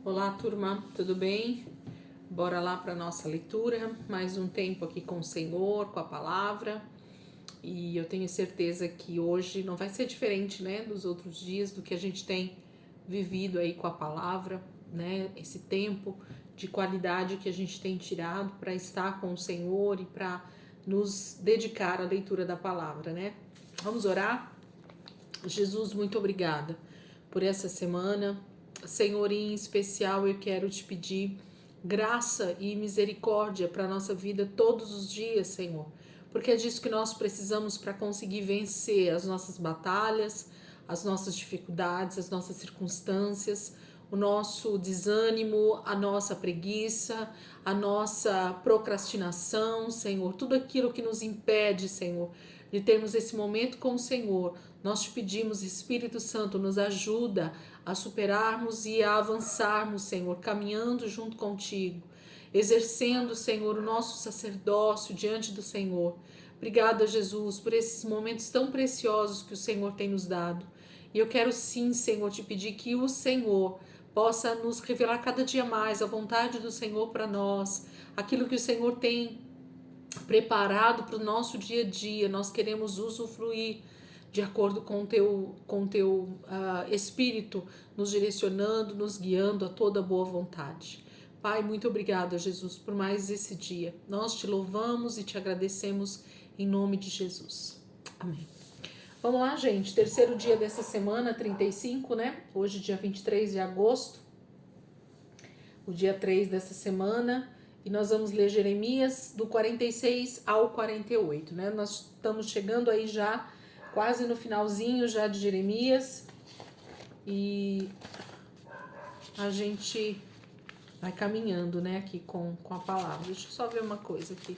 Olá, turma, tudo bem? Bora lá para nossa leitura, mais um tempo aqui com o Senhor, com a palavra. E eu tenho certeza que hoje não vai ser diferente, né, dos outros dias, do que a gente tem vivido aí com a palavra, né? Esse tempo de qualidade que a gente tem tirado para estar com o Senhor e para nos dedicar à leitura da palavra, né? Vamos orar? Jesus, muito obrigada por essa semana. Senhor, em especial eu quero te pedir graça e misericórdia para a nossa vida todos os dias, Senhor, porque é disso que nós precisamos para conseguir vencer as nossas batalhas, as nossas dificuldades, as nossas circunstâncias, o nosso desânimo, a nossa preguiça, a nossa procrastinação, Senhor, tudo aquilo que nos impede, Senhor, de termos esse momento com o Senhor. Nós te pedimos, Espírito Santo, nos ajuda a superarmos e a avançarmos, Senhor, caminhando junto contigo, exercendo, Senhor, o nosso sacerdócio diante do Senhor. Obrigada, Jesus, por esses momentos tão preciosos que o Senhor tem nos dado. E eu quero sim, Senhor, te pedir que o Senhor possa nos revelar cada dia mais a vontade do Senhor para nós, aquilo que o Senhor tem preparado para o nosso dia a dia. Nós queremos usufruir de acordo com o teu Espírito, nos direcionando, nos guiando a toda boa vontade. Pai, muito obrigada, Jesus, por mais esse dia. Nós te louvamos e te agradecemos em nome de Jesus. Amém. Vamos lá, gente. Terceiro dia dessa semana, 35, né? Hoje, dia 23 de agosto. O dia 3 dessa semana. E nós vamos ler Jeremias do 46 ao 48, né? Nós estamos chegando aí já quase no finalzinho já de Jeremias. E a gente vai caminhando, né, aqui com a palavra. Deixa eu só ver uma coisa aqui.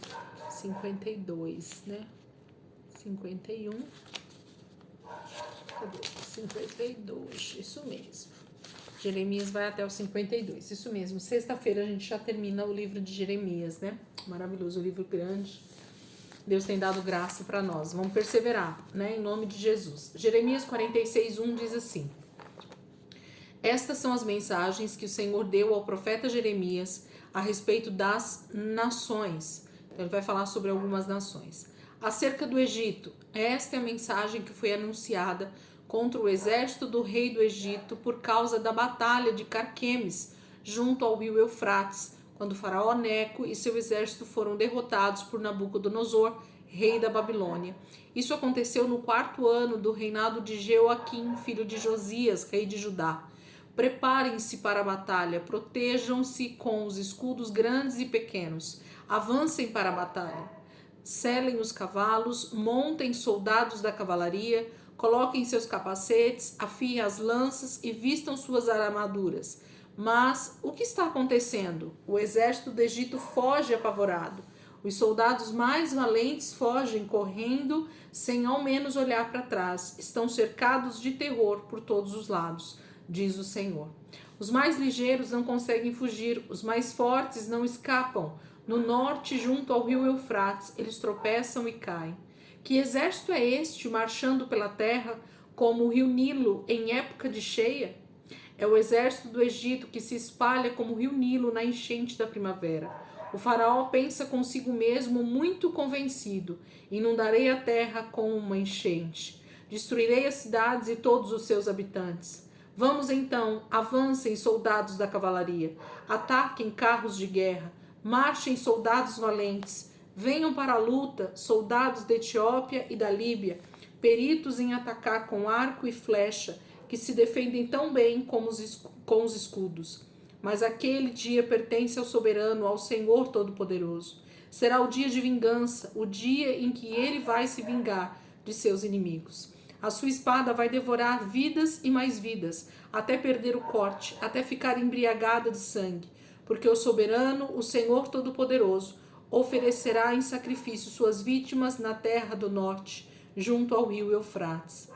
52, né? 51. Cadê? 52, isso mesmo. Jeremias vai até o 52, isso mesmo. Sexta-feira a gente já termina o livro de Jeremias, né? Maravilhoso, livro grande. Deus tem dado graça para nós. Vamos perseverar, né? Em nome de Jesus. Jeremias 46:1 diz assim: Estas são as mensagens que o Senhor deu ao profeta Jeremias a respeito das nações. Então ele vai falar sobre algumas nações. Acerca do Egito, esta é a mensagem que foi anunciada contra o exército do rei do Egito por causa da batalha de Carquemes, junto ao rio Eufrates, quando o faraó Neco e seu exército foram derrotados por Nabucodonosor, rei da Babilônia. Isso aconteceu no 4º ano do reinado de Jeoaquim, filho de Josias, rei de Judá. Preparem-se para a batalha, protejam-se com os escudos grandes e pequenos, avancem para a batalha. Selem os cavalos, montem soldados da cavalaria, coloquem seus capacetes, afiem as lanças e vistam suas armaduras. Mas o que está acontecendo? O exército do Egito foge apavorado. Os soldados mais valentes fogem correndo sem ao menos olhar para trás. Estão cercados de terror por todos os lados, diz o Senhor. Os mais ligeiros não conseguem fugir, os mais fortes não escapam. No norte, junto ao rio Eufrates, eles tropeçam e caem. Que exército é este marchando pela terra como o rio Nilo em época de cheia? É o exército do Egito que se espalha como o rio Nilo na enchente da primavera. O faraó pensa consigo mesmo, muito convencido: inundarei a terra com uma enchente. Destruirei as cidades e todos os seus habitantes. Vamos então, avancem soldados da cavalaria, ataquem carros de guerra, marchem soldados valentes, venham para a luta soldados da Etiópia e da Líbia, peritos em atacar com arco e flecha, que se defendem tão bem como com os escudos. Mas aquele dia pertence ao soberano, ao Senhor Todo-Poderoso. Será o dia de vingança, o dia em que ele vai se vingar de seus inimigos. A sua espada vai devorar vidas e mais vidas, até perder o corte, até ficar embriagada de sangue, porque o soberano, o Senhor Todo-Poderoso, oferecerá em sacrifício suas vítimas na terra do norte, junto ao rio Eufrates.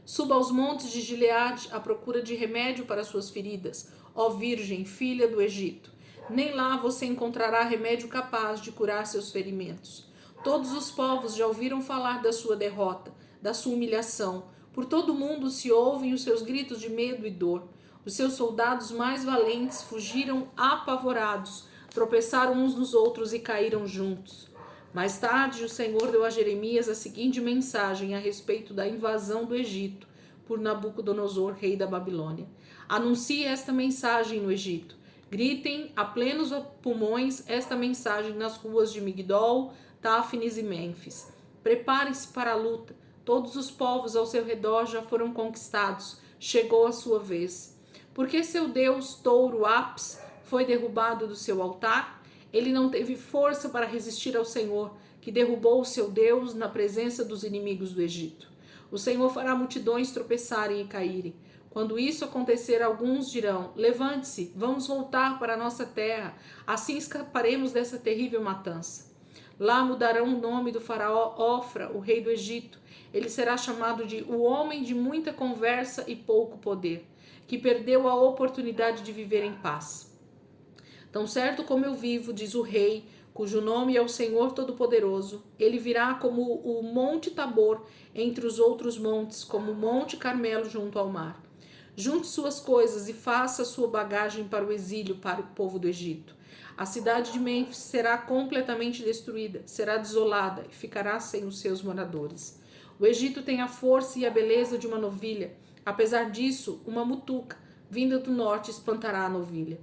Suba aos montes de Gileade à procura de remédio para suas feridas, ó Virgem, filha do Egito. Nem lá você encontrará remédio capaz de curar seus ferimentos. Todos os povos já ouviram falar da sua derrota, da sua humilhação. Por todo o mundo se ouvem os seus gritos de medo e dor. Os seus soldados mais valentes fugiram apavorados, tropeçaram uns nos outros e caíram juntos. Mais tarde, o Senhor deu a Jeremias a seguinte mensagem a respeito da invasão do Egito por Nabucodonosor, rei da Babilônia. Anuncie esta mensagem no Egito. Gritem a plenos pulmões esta mensagem nas ruas de Migdol, Táfnis e Mênfis. Preparem-se para a luta. Todos os povos ao seu redor já foram conquistados. Chegou a sua vez. Porque seu deus touro Apis foi derrubado do seu altar? Ele não teve força para resistir ao Senhor, que derrubou o seu Deus na presença dos inimigos do Egito. O Senhor fará multidões tropeçarem e caírem. Quando isso acontecer, alguns dirão: levante-se, vamos voltar para a nossa terra, assim escaparemos dessa terrível matança. Lá mudarão o nome do faraó Ofra, o rei do Egito. Ele será chamado de o homem de muita conversa e pouco poder, que perdeu a oportunidade de viver em paz. Tão certo como eu vivo, diz o rei, cujo nome é o Senhor Todo-Poderoso, ele virá como o Monte Tabor entre os outros montes, como o Monte Carmelo junto ao mar. Junte suas coisas e faça sua bagagem para o exílio, para o povo do Egito. A cidade de Mênfis será completamente destruída, será desolada e ficará sem os seus moradores. O Egito tem a força e a beleza de uma novilha. Apesar disso, uma mutuca vinda do norte espantará a novilha.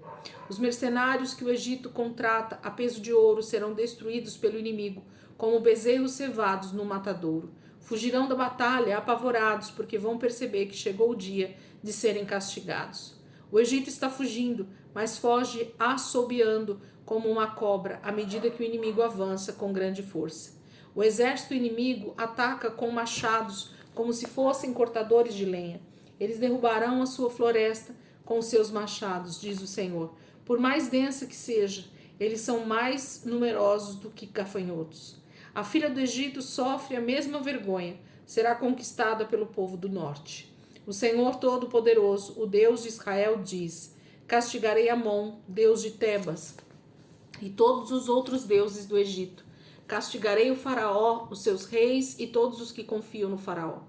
Os mercenários que o Egito contrata a peso de ouro serão destruídos pelo inimigo, como bezerros cevados no matadouro. Fugirão da batalha apavorados, porque vão perceber que chegou o dia de serem castigados. O Egito está fugindo, mas foge assobiando como uma cobra à medida que o inimigo avança com grande força. O exército inimigo ataca com machados como se fossem cortadores de lenha. Eles derrubarão a sua floresta com os seus machados, diz o Senhor. Por mais densa que seja, eles são mais numerosos do que gafanhotos. A filha do Egito sofre a mesma vergonha, será conquistada pelo povo do norte. O Senhor Todo-Poderoso, o Deus de Israel, diz: castigarei Amon, deus de Tebas, e todos os outros deuses do Egito. Castigarei o faraó, os seus reis e todos os que confiam no faraó.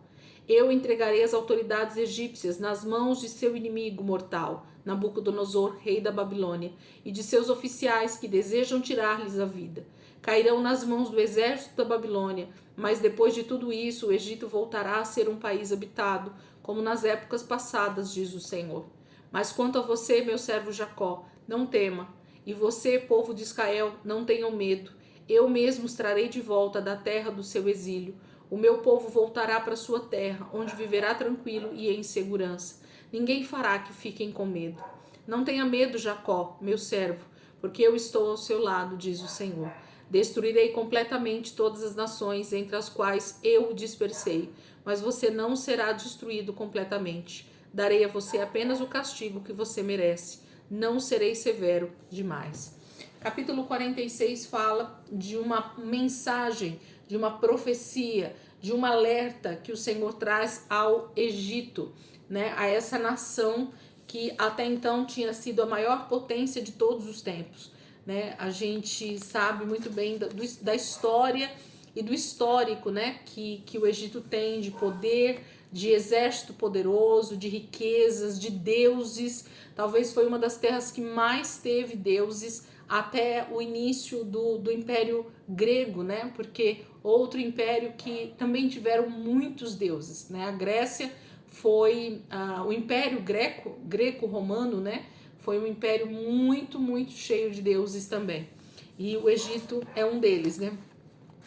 Eu entregarei as autoridades egípcias nas mãos de seu inimigo mortal, Nabucodonosor, rei da Babilônia, e de seus oficiais que desejam tirar-lhes a vida. Cairão nas mãos do exército da Babilônia, mas depois de tudo isso, o Egito voltará a ser um país habitado, como nas épocas passadas, diz o Senhor. Mas quanto a você, meu servo Jacó, não tema, e você, povo de Israel, não tenham medo. Eu mesmo os trarei de volta da terra do seu exílio. O meu povo voltará para sua terra, onde viverá tranquilo e em segurança. Ninguém fará que fiquem com medo. Não tenha medo, Jacó, meu servo, porque eu estou ao seu lado, diz o Senhor. Destruirei completamente todas as nações entre as quais eu o dispersei, mas você não será destruído completamente. Darei a você apenas o castigo que você merece. Não serei severo demais. Capítulo 46 fala de uma mensagem, de uma profecia, de um alerta que o Senhor traz ao Egito, né? A essa nação que até então tinha sido a maior potência de todos os tempos, né? A gente sabe muito bem da história e do histórico, né? Que o Egito tem de poder, de exército poderoso, de riquezas, de deuses. Talvez foi uma das terras que mais teve deuses até o início do Império Grego, né? Porque outro império que também tiveram muitos deuses, né? A Grécia foi o Império Greco-Romano, né? Foi um império muito, muito cheio de deuses também. E o Egito é um deles, né?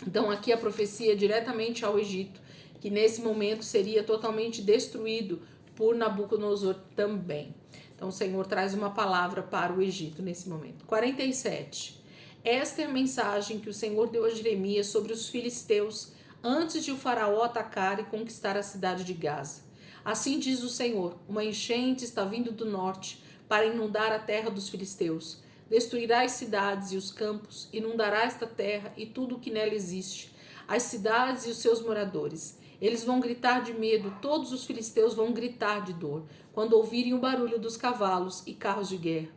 Então aqui a profecia é diretamente ao Egito, que nesse momento seria totalmente destruído por Nabucodonosor também. Então o Senhor traz uma palavra para o Egito nesse momento. 47. Esta é a mensagem que o Senhor deu a Jeremias sobre os filisteus antes de o faraó atacar e conquistar a cidade de Gaza. Assim diz o Senhor: uma enchente está vindo do norte para inundar a terra dos filisteus. Destruirá as cidades e os campos, inundará esta terra e tudo o que nela existe, as cidades e os seus moradores. Eles vão gritar de medo, todos os filisteus vão gritar de dor, quando ouvirem o barulho dos cavalos e carros de guerra.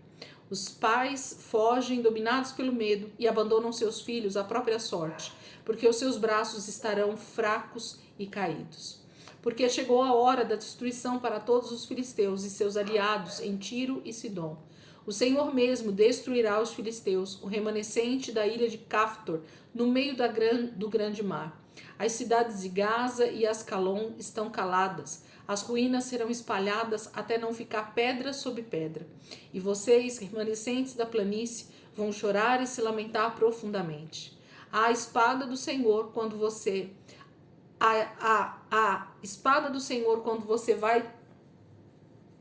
Os pais fogem dominados pelo medo e abandonam seus filhos à própria sorte, porque os seus braços estarão fracos e caídos. porque chegou a hora da destruição para todos os filisteus e seus aliados em Tiro e Sidom. O Senhor mesmo destruirá os filisteus, o remanescente da ilha de Caftor, no meio do grande mar. As cidades de Gaza e Ascalon estão caladas. As ruínas serão espalhadas até não ficar pedra sobre pedra. E vocês, remanescentes da planície, vão chorar e se lamentar profundamente. A espada do Senhor quando você... A espada do Senhor quando você vai...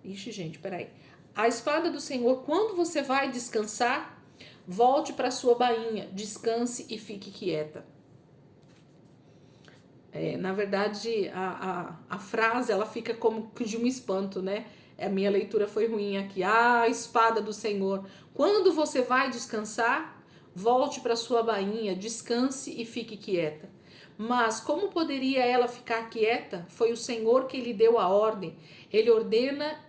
Ixi, gente, peraí. A espada do Senhor quando você vai descansar, volte para sua bainha, descanse e fique quieta. Na verdade, a frase ela fica como de um espanto, né? A minha leitura foi ruim aqui. A espada do Senhor. Quando você vai descansar, volte para sua bainha, descanse e fique quieta. Mas como poderia ela ficar quieta? Foi o Senhor que lhe deu a ordem. Ele ordena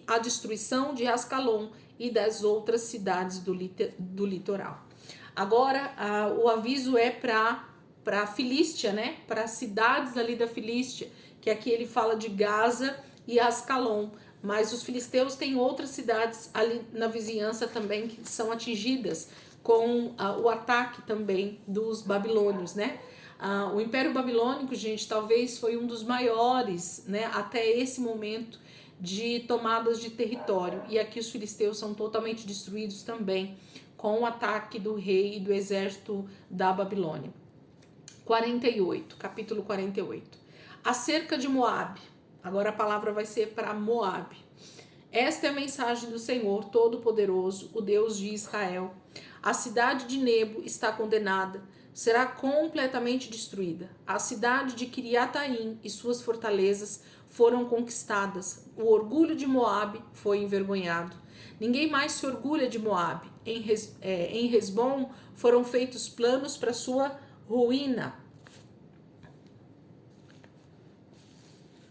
a destruição de Ascalon e das outras cidades do litoral. Agora, o aviso é para a Filístia, né? Para as cidades ali da Filístia, que aqui ele fala de Gaza e Ascalon, mas os filisteus têm outras cidades ali na vizinhança também que são atingidas com o ataque também dos babilônios, né? O Império Babilônico, gente, talvez foi um dos maiores, né, até esse momento de tomadas de território. E aqui os filisteus são totalmente destruídos também com o ataque do rei e do exército da Babilônia. 48, capítulo 48. Acerca de Moabe. Agora a palavra vai ser para Moabe. Esta é a mensagem do Senhor Todo-Poderoso, o Deus de Israel. A cidade de Nebo está condenada, será completamente destruída. A cidade de Kiriataim e suas fortalezas foram conquistadas. O orgulho de Moabe foi envergonhado. Ninguém mais se orgulha de Moabe. Em Hesbom foram feitos planos para sua ruína.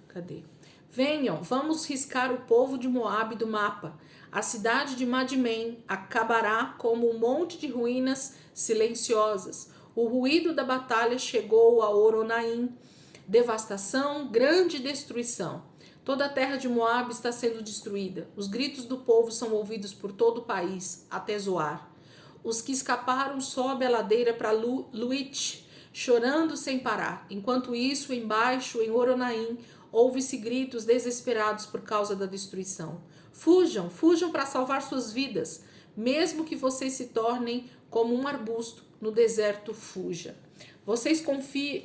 Cadê? Venham, vamos riscar o povo de Moabe do mapa. A cidade de Madmen acabará como um monte de ruínas silenciosas. O ruído da batalha chegou a Oronaim. Devastação, grande destruição. Toda a terra de Moabe está sendo destruída. Os gritos do povo são ouvidos por todo o país, até Zoar. Os que escaparam sobem a ladeira para Luit, chorando sem parar. Enquanto isso, embaixo, em Oronaim, ouve-se gritos desesperados por causa da destruição. Fujam, fujam para salvar suas vidas. Mesmo que vocês se tornem como um arbusto no deserto, fuja. Vocês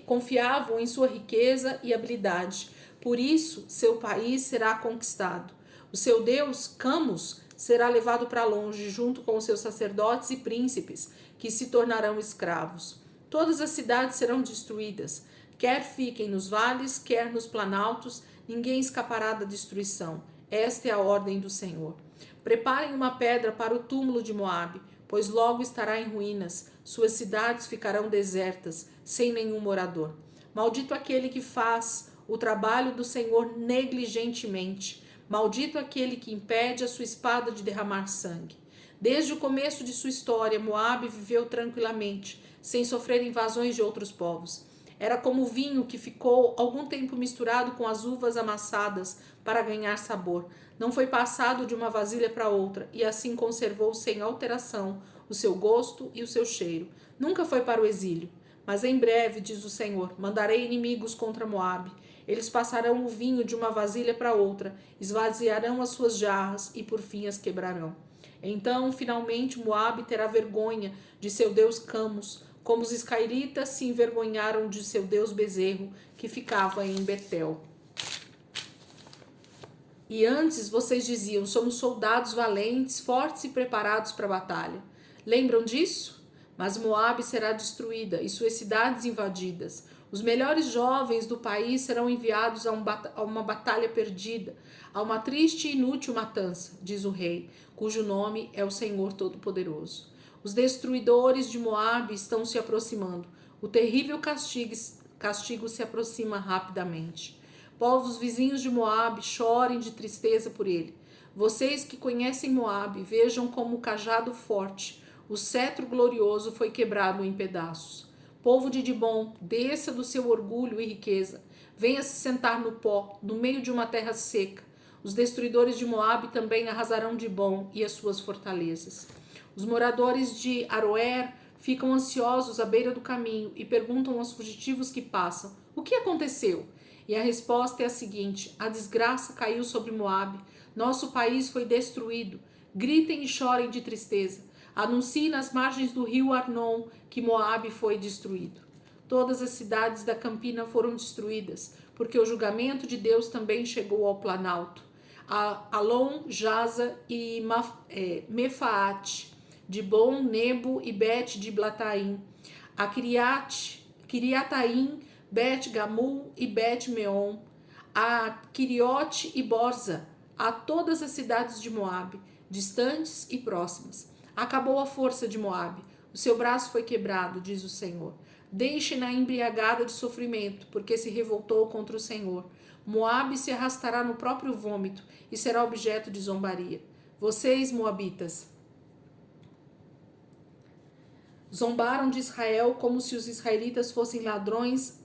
confiavam em sua riqueza e habilidade. Por isso, seu país será conquistado. O seu Deus, Camus, será levado para longe, junto com os seus sacerdotes e príncipes, que se tornarão escravos. Todas as cidades serão destruídas. Quer fiquem nos vales, quer nos planaltos, ninguém escapará da destruição. Esta é a ordem do Senhor. Preparem uma pedra para o túmulo de Moabe, pois logo estará em ruínas. Suas cidades ficarão desertas, sem nenhum morador. Maldito aquele que faz o trabalho do Senhor negligentemente. Maldito aquele que impede a sua espada de derramar sangue. Desde o começo de sua história, Moabe viveu tranquilamente, sem sofrer invasões de outros povos. Era como vinho que ficou algum tempo misturado com as uvas amassadas para ganhar sabor. Não foi passado de uma vasilha para outra, e assim conservou sem alteração o seu gosto e o seu cheiro. Nunca foi para o exílio. Mas em breve, diz o Senhor, mandarei inimigos contra Moabe. Eles passarão o vinho de uma vasilha para outra, esvaziarão as suas jarras e por fim as quebrarão. Então, finalmente, Moabe terá vergonha de seu deus Camus, como os israelitas se envergonharam de seu deus Bezerro, que ficava em Betel. E antes vocês diziam, somos soldados valentes, fortes e preparados para a batalha. Lembram disso? Mas Moabe será destruída e suas cidades invadidas. Os melhores jovens do país serão enviados a uma batalha perdida, a uma triste e inútil matança, diz o rei, cujo nome é o Senhor Todo-Poderoso. Os destruidores de Moabe estão se aproximando. O terrível castigo se aproxima rapidamente. Povos vizinhos de Moabe, chorem de tristeza por ele. Vocês que conhecem Moabe, vejam como o cajado forte, o cetro glorioso foi quebrado em pedaços. Povo de Dibom, desça do seu orgulho e riqueza. venha se sentar no pó, no meio de uma terra seca. Os destruidores de Moabe também arrasarão de bom e as suas fortalezas. Os moradores de Aroer ficam ansiosos à beira do caminho e perguntam aos fugitivos que passam: o que aconteceu? E a resposta é a seguinte: a desgraça caiu sobre Moabe. Nosso país foi destruído. Gritem e chorem de tristeza. Anunciem nas margens do rio Arnon que Moabe foi destruído. Todas as cidades da campina foram destruídas, porque o julgamento de Deus também chegou ao planalto. Alon, Jaza e Mefaate, Dibon, Nebo e Bet de Blataim, a Kiriataim, Bet Gamul e Bet Meon, a Quiriote e Borza, a todas as cidades de Moabe, distantes e próximas. Acabou a força de Moabe, o seu braço foi quebrado, diz o Senhor. Deixe-na embriagada de sofrimento, porque se revoltou contra o Senhor. Moabe se arrastará no próprio vômito e será objeto de zombaria. Vocês, moabitas, zombaram de Israel como se os israelitas fossem ladrões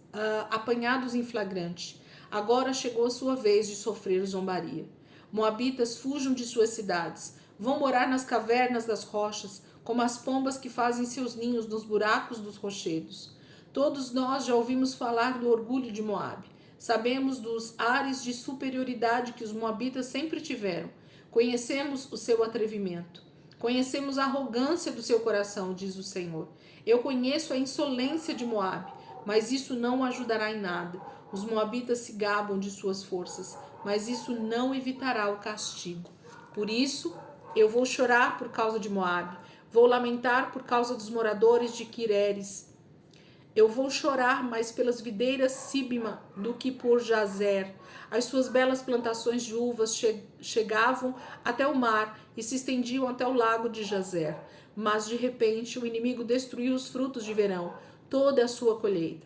apanhados em flagrante. Agora chegou a sua vez de sofrer zombaria. Moabitas, fujam de suas cidades. Vão morar nas cavernas das rochas, como as pombas que fazem seus ninhos nos buracos dos rochedos. Todos nós já ouvimos falar do orgulho de Moabe. Sabemos dos ares de superioridade que os moabitas sempre tiveram. Conhecemos o seu atrevimento. Conhecemos a arrogância do seu coração, diz o Senhor. Eu conheço a insolência de Moabe, mas isso não o ajudará em nada. Os moabitas se gabam de suas forças, mas isso não evitará o castigo. Por isso, eu vou chorar por causa de Moabe, vou lamentar por causa dos moradores de Quireres. Eu vou chorar mais pelas videiras Sibma do que por Jazer. As suas belas plantações de uvas chegavam até o mar e se estendiam até o lago de Jazer. Mas de repente o inimigo destruiu os frutos de verão, toda a sua colheita.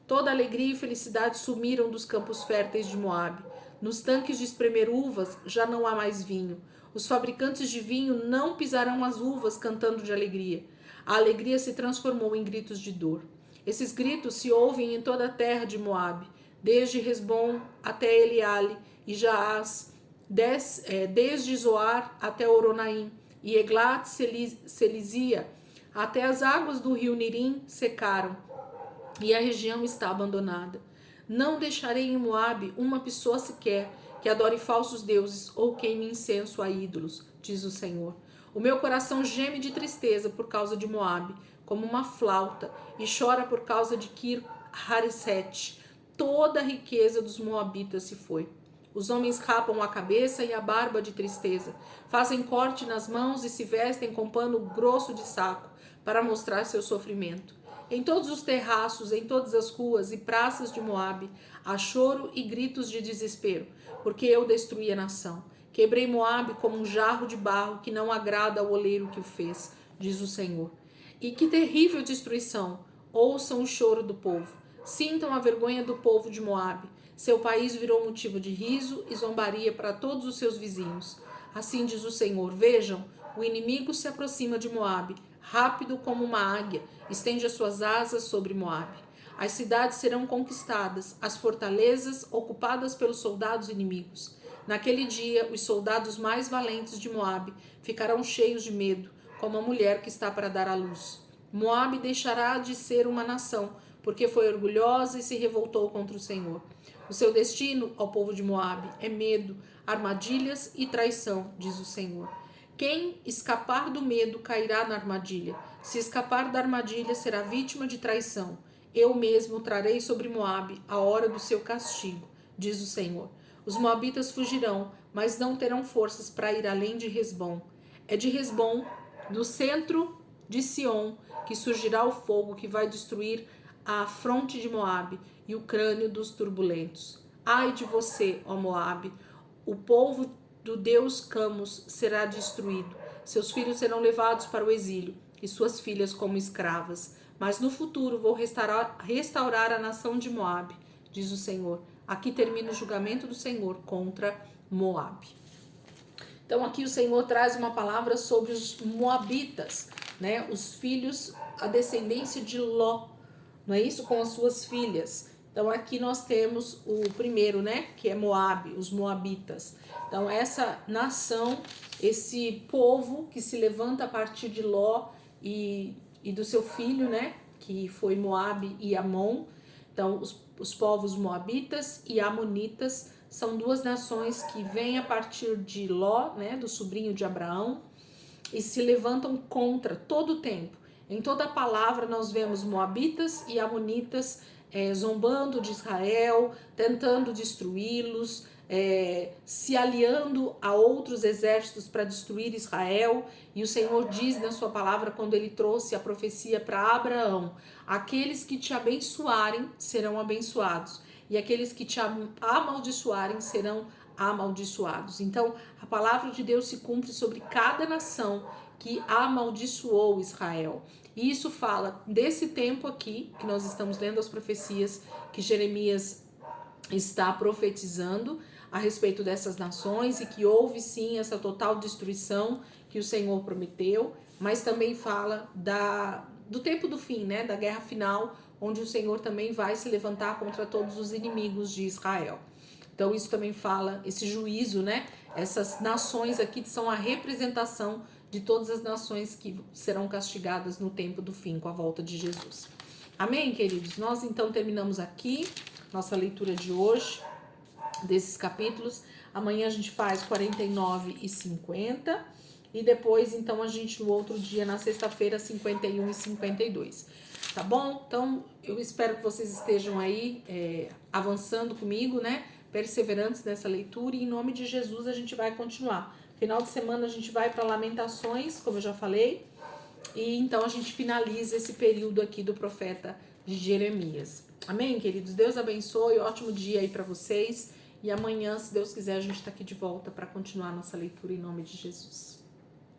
Toda alegria e felicidade sumiram dos campos férteis de Moabe. Nos tanques de espremer uvas já não há mais vinho. Os fabricantes de vinho não pisarão as uvas cantando de alegria. A alegria se transformou em gritos de dor. Esses gritos se ouvem em toda a terra de Moabe, desde Resbom até Eliale e Jaaz, desde Zoar até Oronaim, e Eglat Selizia, até as águas do rio Nirim secaram, e a região está abandonada. Não deixarei em Moabe uma pessoa sequer que adore falsos deuses ou queime incenso a ídolos, diz o Senhor. O meu coração geme de tristeza por causa de Moabe, como uma flauta, e chora por causa de Kir Hareset. Toda a riqueza dos moabitas se foi. Os homens rapam a cabeça e a barba de tristeza, fazem corte nas mãos e se vestem com pano grosso de saco para mostrar seu sofrimento. Em todos os terraços, em todas as ruas e praças de Moabe, há choro e gritos de desespero, porque eu destruí a nação. Quebrei Moabe como um jarro de barro que não agrada ao oleiro que o fez, diz o Senhor. E que terrível destruição! Ouçam o choro do povo. Sintam a vergonha do povo de Moabe. Seu país virou motivo de riso e zombaria para todos os seus vizinhos. Assim diz o Senhor: vejam, o inimigo se aproxima de Moabe, rápido como uma águia, estende as suas asas sobre Moabe. As cidades serão conquistadas, as fortalezas ocupadas pelos soldados inimigos. Naquele dia, os soldados mais valentes de Moabe ficarão cheios de medo, como a mulher que está para dar à luz. Moabe deixará de ser uma nação, porque foi orgulhosa e se revoltou contra o Senhor. O seu destino, ao povo de Moabe, é medo, armadilhas e traição, diz o Senhor. Quem escapar do medo cairá na armadilha. Se escapar da armadilha, será vítima de traição. Eu mesmo trarei sobre Moabe a hora do seu castigo, diz o Senhor. Os moabitas fugirão, mas não terão forças para ir além de Resbom. É de Resbom, do centro de Sion, que surgirá o fogo que vai destruir a fronte de Moabe e o crânio dos turbulentos. Ai de você, ó Moabe, o povo do deus Camus será destruído. Seus filhos serão levados para o exílio e suas filhas como escravas. Mas no futuro vou restaurar a nação de Moabe, diz o Senhor. Aqui termina o julgamento do Senhor contra Moabe. Então aqui o Senhor traz uma palavra sobre os moabitas, né? Os filhos, a descendência de Ló, não é isso? Com as suas filhas. Então aqui nós temos o primeiro, né, que é Moabe, os moabitas. Então essa nação, esse povo que se levanta a partir de Ló e do seu filho, né, que foi Moabe e Amon. Então os povos moabitas e amonitas são duas nações que vêm a partir de Ló, né, do sobrinho de Abraão, e se levantam contra todo o tempo. Em toda a palavra nós vemos moabitas e amonitas zombando de Israel, tentando destruí-los, se aliando a outros exércitos para destruir Israel. E o Senhor diz na sua palavra, quando ele trouxe a profecia para Abraão: aqueles que te abençoarem serão abençoados, e aqueles que te amaldiçoarem serão amaldiçoados. Então a palavra de Deus se cumpre sobre cada nação que amaldiçoou Israel. E isso fala desse tempo aqui, que nós estamos lendo as profecias que Jeremias está profetizando a respeito dessas nações, e que houve sim essa total destruição que o Senhor prometeu, mas também fala do tempo do fim, né, da guerra final, onde o Senhor também vai se levantar contra todos os inimigos de Israel. Então isso também fala, esse juízo, né, essas nações aqui são a representação de todas as nações que serão castigadas no tempo do fim, com a volta de Jesus. Amém, queridos? Nós então terminamos aqui nossa leitura de hoje, desses capítulos. Amanhã a gente faz 49 e 50. E depois, então, a gente no outro dia, na sexta-feira, 51 e 52. Tá bom? Então, eu espero que vocês estejam aí avançando comigo, né? Perseverantes nessa leitura. E em nome de Jesus a gente vai continuar. Final de semana a gente vai para Lamentações, como eu já falei. E então a gente finaliza esse período aqui do profeta de Jeremias. Amém, queridos? Deus abençoe. Ótimo dia aí para vocês. E amanhã, se Deus quiser, a gente está aqui de volta para continuar a nossa leitura em nome de Jesus.